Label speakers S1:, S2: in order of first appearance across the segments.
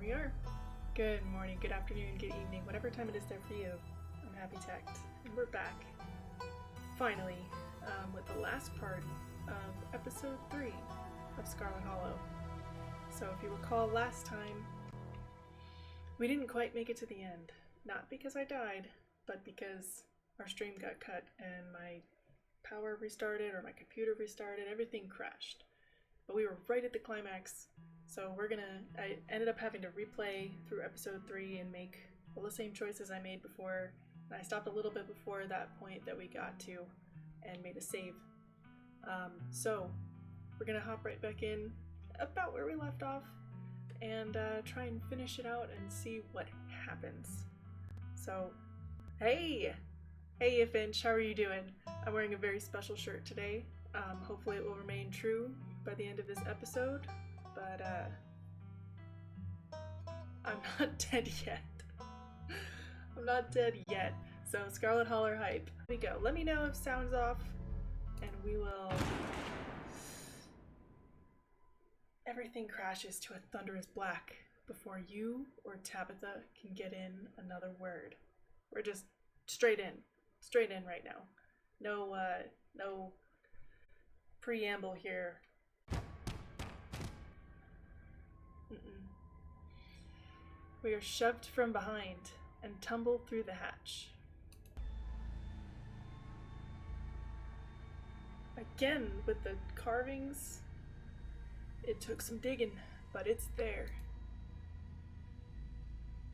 S1: we are. Good morning, good afternoon, good evening, whatever time it is there for you. I'm Hollowtact, and we're back, finally, with the last part of episode 3 of Scarlet Hollow. So if you recall last time, we didn't quite make it to the end. Not because I died, but because our stream got cut and my power restarted, or my computer restarted, everything crashed. But we were right at the climax, so I ended up having to replay through episode 3 and make all the same choices I made before, and I stopped a little bit before that point that we got to, and made a save. So, we're gonna hop right back in, about where we left off, and try and finish it out and see what happens. So, hey! Hey Finch, how are you doing? I'm wearing a very special shirt today. Hopefully it will remain true by the end of this episode, but I'm not dead yet. I'm not dead yet. So Scarlet Holler hype. Here we go. Let me know if sound's off, and we will... Everything crashes to a thunderous black before you or Tabitha can get in another word. We're just straight in right now. No preamble here. We are shoved from behind and tumble through the hatch. Again with the carvings. It took some digging, but it's there.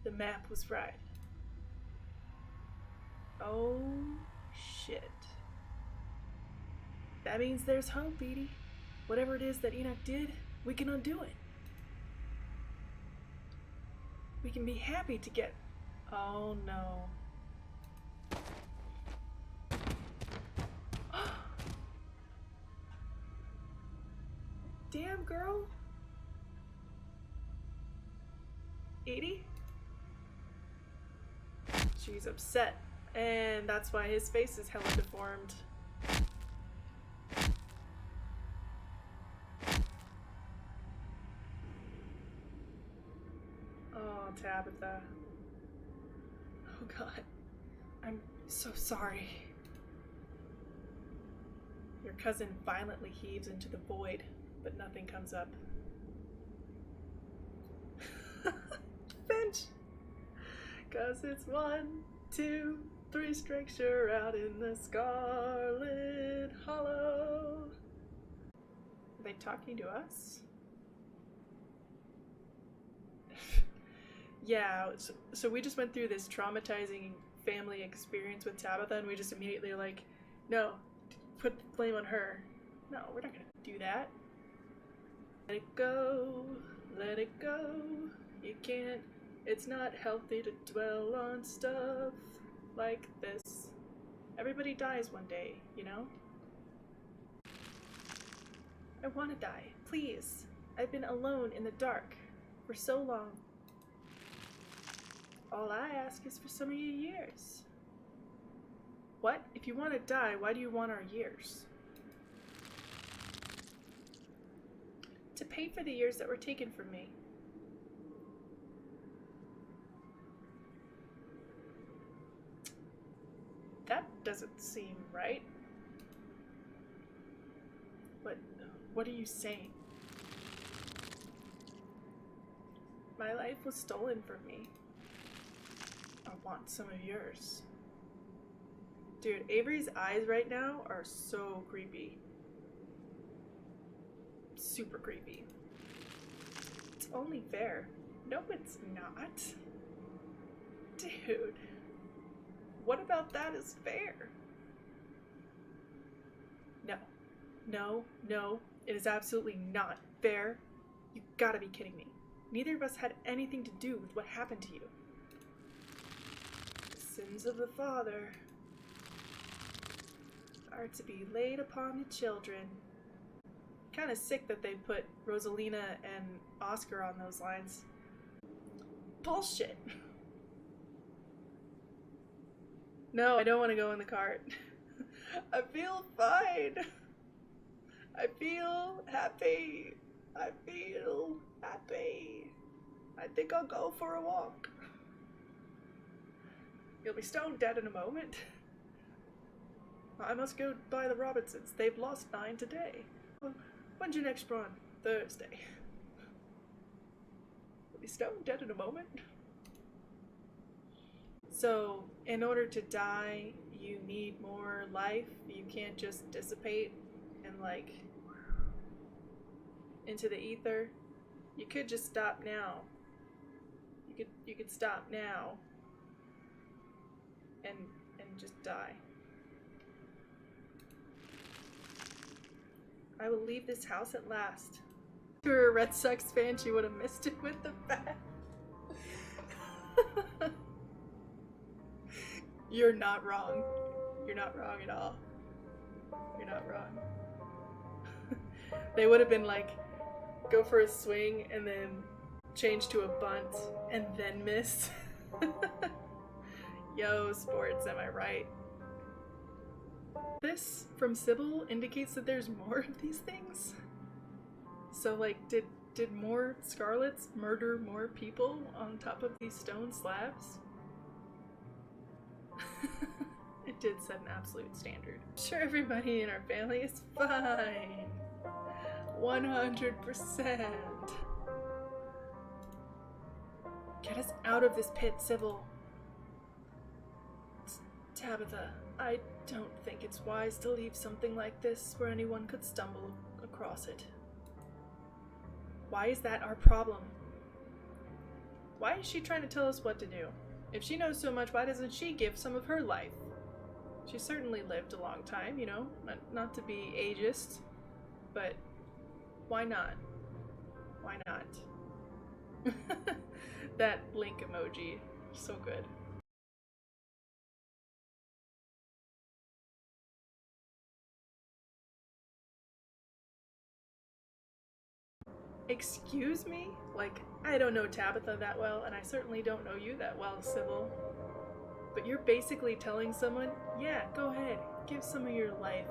S1: The map was right. Oh shit. That means there's hope, Edie. Whatever it is that Enoch did, we can undo it. We can be happy to get... Oh no. Damn, girl. Edie? She's upset, and that's why his face is hella deformed. Oh, Tabitha. Oh god. I'm so sorry. Your cousin violently heaves into the void, but nothing comes up. Finch! 'Cause it's 1, 2, 3 strikes, you're out in the Scarlet Hollow. Are they talking to us? Yeah, so we just went through this traumatizing family experience with Tabitha, and we just immediately like, no, put the blame on her. No, we're not gonna do that. Let it go, let it go. You can't, it's not healthy to dwell on stuff like this. Everybody dies one day, you know? I want to die, please. I've been alone in the dark for so long. All I ask is for some of your years. What? If you want to die, why do you want our years? To pay for the years that were taken from me. That doesn't seem right. What are you saying? My life was stolen from me. I want some of yours. Dude, Avery's eyes right now are so creepy. Super creepy. It's only fair. No, it's not. Dude. What about that is fair? No. No, no. It is absolutely not fair. You gotta be kidding me. Neither of us had anything to do with what happened to you. The sins of the father are to be laid upon the children. Kinda sick that they put Rosalina and Oscar on those lines. Bullshit. No, I don't want to go in the cart. I feel fine. I feel happy. I feel happy. I think I'll go for a walk. You'll be stone dead in a moment. I must go by the Robinsons. They've lost 9 today. When's your next run? Thursday. You'll be stone dead in a moment. So, in order to die, you need more life. You can't just dissipate and like into the ether. You could just stop now. You could stop now and just die. I will leave this house at last. If you were a Red Sox fan, she would have missed it with the bat. You're not wrong. You're not wrong at all. You're not wrong. They would have been like, go for a swing and then change to a bunt and then miss. Yo, sports, am I right? This from Sybil indicates that there's more of these things. So like, did more Scarlets murder more people on top of these stone slabs? It did set an absolute standard. Sure, everybody in our family is fine. 100%. Get us out of this pit, Sybil. Tabitha, I don't think it's wise to leave something like this where anyone could stumble across it. Why is that our problem? Why is she trying to tell us what to do? If she knows so much, why doesn't she give some of her life? She certainly lived a long time, you know, not to be ageist, but why not? Why not? That blink emoji, so good. Excuse me? Like, I don't know Tabitha that well, and I certainly don't know you that well, Sybil. But you're basically telling someone, yeah, go ahead, give some of your life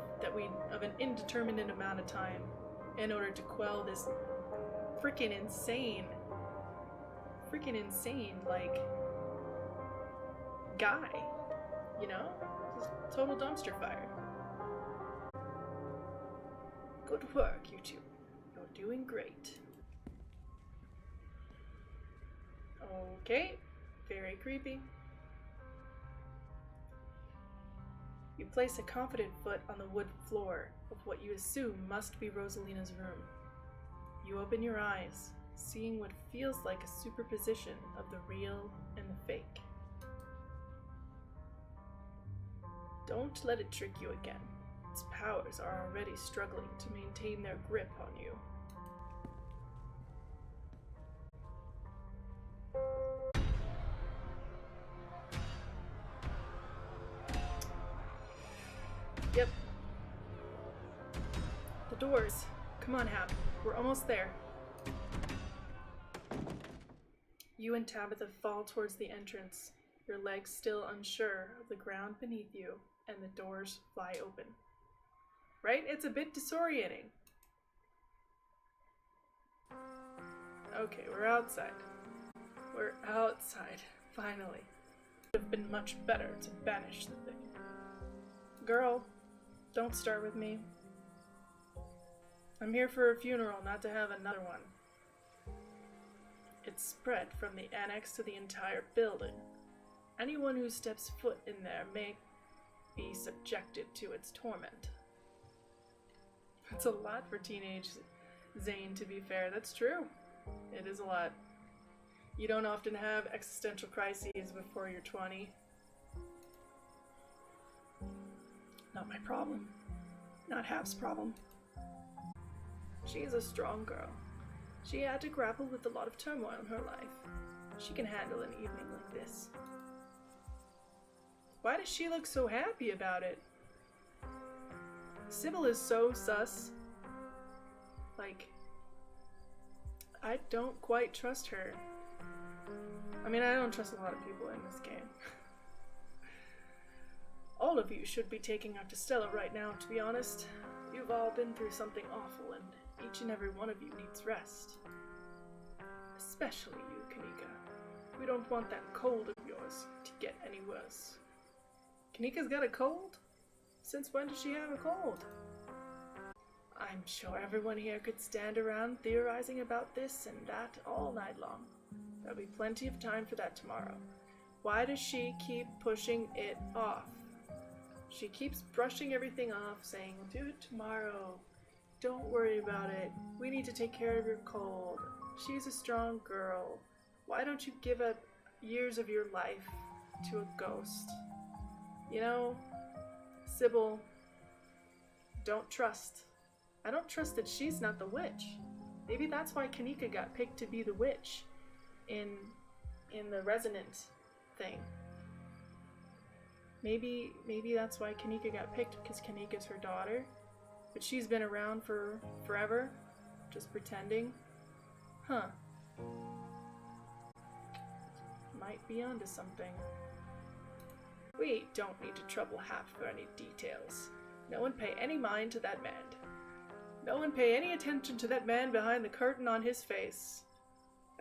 S1: of an indeterminate amount of time in order to quell this freaking insane, like, guy, you know? Just total dumpster fire. Good work, you two. You're doing great. Okay, very creepy. You place a confident foot on the wood floor of what you assume must be Rosalina's room. You open your eyes, seeing what feels like a superposition of the real and the fake. Don't let it trick you again. Its powers are already struggling to maintain their grip on you. Yep. The doors. Come on, Hap. We're almost there. You and Tabitha fall towards the entrance, your legs still unsure of the ground beneath you, and the doors fly open. Right? It's a bit disorienting. Okay, we're outside. We're outside, finally. It would have been much better to banish the thing. Girl, don't start with me. I'm here for a funeral, not to have another one. It's spread from the annex to the entire building. Anyone who steps foot in there may be subjected to its torment. That's a lot for teenage Zane, to be fair. That's true. It is a lot. You don't often have existential crises before you're 20. Not my problem. Not Hap's problem. She is a strong girl. She had to grapple with a lot of turmoil in her life. She can handle an evening like this. Why does she look so happy about it? Sybil is so sus. Like, I don't quite trust her. I mean, I don't trust a lot of people in this game. All of you should be taking after Stella right now, to be honest. You've all been through something awful, and each and every one of you needs rest. Especially you, Kanika. We don't want that cold of yours to get any worse. Kanika's got a cold? Since when does she have a cold? I'm sure everyone here could stand around theorizing about this and that all night long. There'll be plenty of time for that tomorrow. Why does she keep pushing it off? She keeps brushing everything off, saying, "We'll do it tomorrow. Don't worry about it. We need to take care of your cold. She's a strong girl. Why don't you give up years of your life to a ghost?" You know, Sybil, don't trust. I don't trust that she's not the witch. Maybe that's why Kanika got picked to be the witch in the resonant thing. Maybe that's why Kanika got picked, because Kanika's her daughter, but she's been around for forever, just pretending. Huh. Might be onto something. We don't need to trouble Hap for any details. No one pay any mind to that man. No one pay any attention to that man behind the curtain on his face.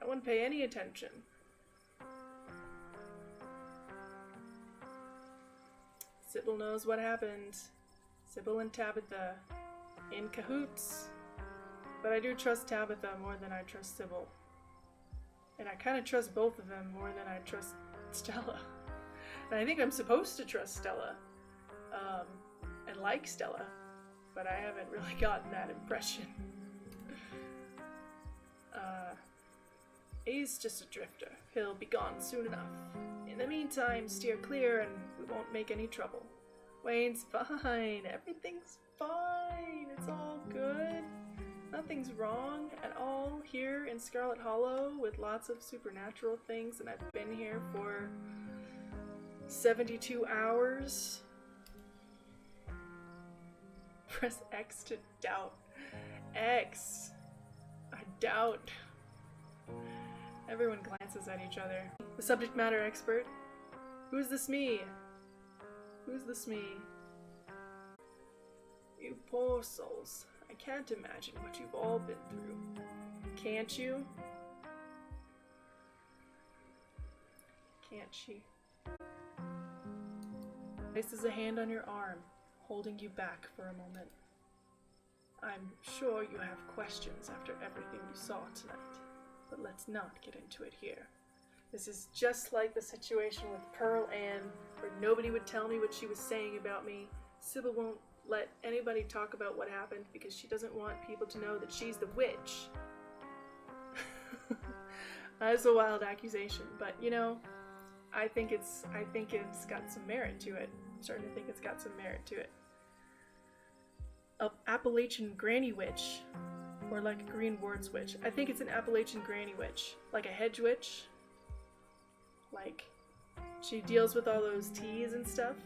S1: No one pay any attention. Sybil knows what happened. Sybil and Tabitha in cahoots. But I do trust Tabitha more than I trust Sybil. And I kind of trust both of them more than I trust Stella. And I think I'm supposed to trust Stella. And like Stella. But I haven't really gotten that impression. He's just a drifter. He'll be gone soon enough. In the meantime, steer clear and we won't make any trouble. Wayne's fine. Everything's fine. It's all good. Nothing's wrong at all here in Scarlet Hollow with lots of supernatural things, and I've been here for 72 hours. Press X to doubt. X. I doubt. Everyone glances at each other. The subject matter expert. Who's this me? Who's this me? You poor souls. I can't imagine what you've all been through. Can't you? Can't she? Places a hand on your arm, holding you back for a moment. I'm sure you have questions after everything you saw tonight, but let's not get into it here. This is just like the situation with Pearl Ann, where nobody would tell me what she was saying about me. Sybil won't let anybody talk about what happened because she doesn't want people to know that she's the witch. That's a wild accusation, but you know, I think it's got some merit to it. I'm starting to think it's got some merit to it. A Appalachian granny witch, or like a green wards witch. I think it's an Appalachian granny witch, like a hedge witch. Like, she deals with all those teas and stuff.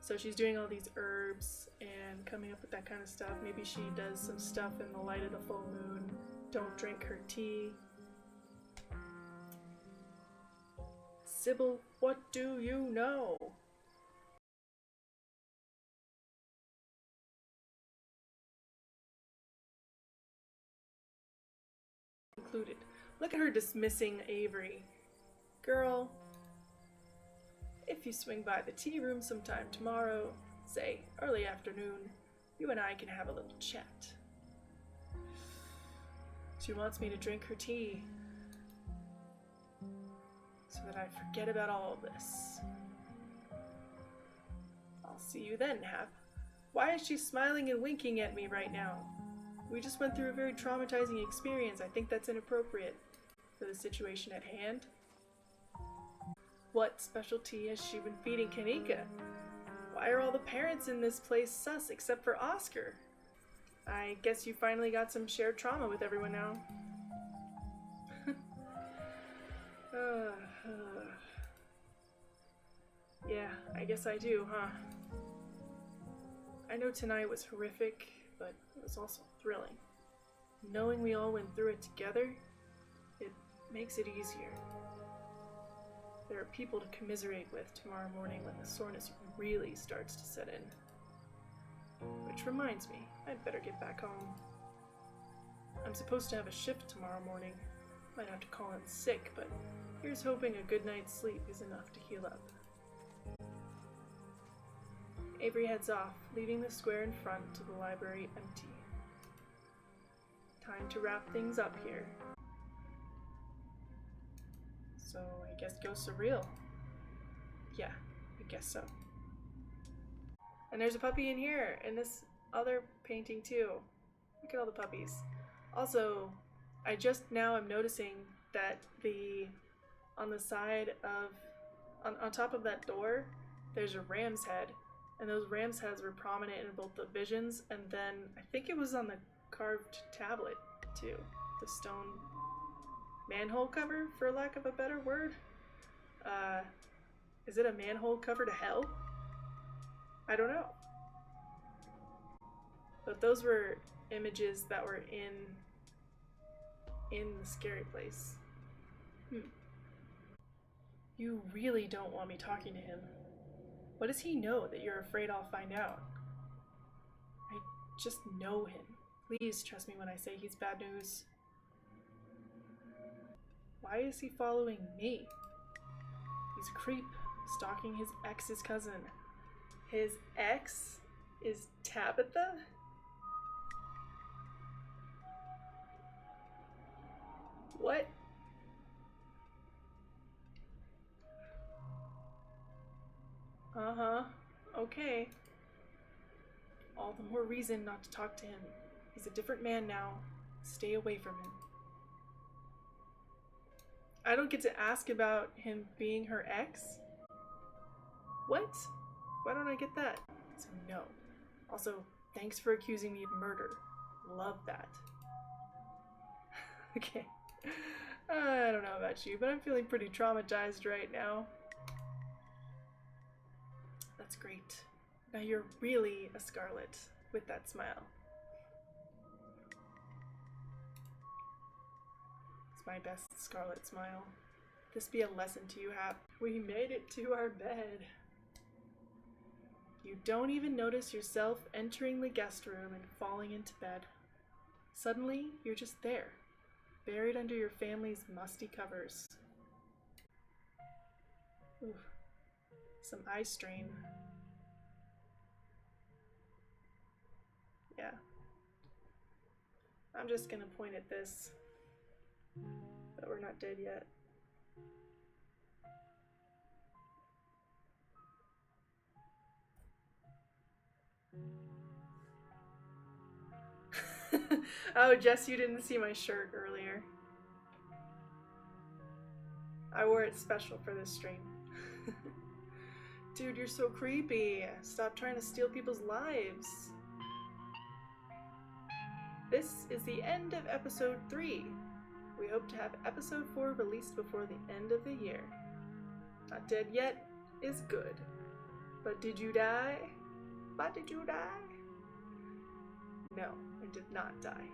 S1: So she's doing all these herbs and coming up with that kind of stuff. Maybe she does some stuff in the light of the full moon. Don't drink her tea. Sybil, what do you know? Included. Look at her dismissing Avery. Girl, if you swing by the tea room sometime tomorrow, say early afternoon, you and I can have a little chat. She wants me to drink her tea so that I forget about all of this. I'll see you then, Hap. Why is she smiling and winking at me right now? We just went through a very traumatizing experience. I think that's inappropriate for the situation at hand. What specialty has she been feeding Kanika? Why are all the parents in this place sus except for Oscar? I guess you finally got some shared trauma with everyone now. Yeah, I guess I do, huh? I know tonight was horrific, but it was also thrilling. Knowing we all went through it together, it makes it easier. There are people to commiserate with tomorrow morning when the soreness really starts to set in. Which reminds me, I'd better get back home. I'm supposed to have a shift tomorrow morning. Might have to call in sick, but here's hoping a good night's sleep is enough to heal up. Avery heads off, leaving the square in front to the library empty. Time to wrap things up here. So I guess ghosts are real. Yeah, I guess so. And there's a puppy in here, in this other painting too. Look at all the puppies. Also, I just now am noticing that on the side of, on top of that door, there's a ram's head. And those ram's heads were prominent in both the visions, and then I think it was on the carved tablet too. The stone manhole cover, for lack of a better word. Is it a manhole cover to hell? I don't know. But those were images that were in the scary place. You really don't want me talking to him. What does he know that you're afraid I'll find out? I just know him. Please trust me when I say he's bad news. Why is he following me? He's a creep, stalking his ex's cousin. His ex is Tabitha? What? Uh-huh. Okay. All the more reason not to talk to him. He's a different man now. Stay away from him. I don't get to ask about him being her ex? What? Why don't I get that? So no. Also, thanks for accusing me of murder. Love that. Okay. I don't know about you, but I'm feeling pretty traumatized right now. That's great. Now you're really a Scarlet with that smile. It's my best Scarlet smile. This be a lesson to you, Hap. We made it to our bed. You don't even notice yourself entering the guest room and falling into bed. Suddenly, you're just there, buried under your family's musty covers. Ooh, some eye strain. Yeah. I'm just gonna point at this, but we're not dead yet. Oh, Jess, you didn't see my shirt earlier. I wore it special for this stream. Dude, you're so creepy. Stop trying to steal people's lives. This is the end of episode 3. We hope to have episode 4 released before the end of the year. Not dead yet is good. But did you die? But did you die? No, I did not die.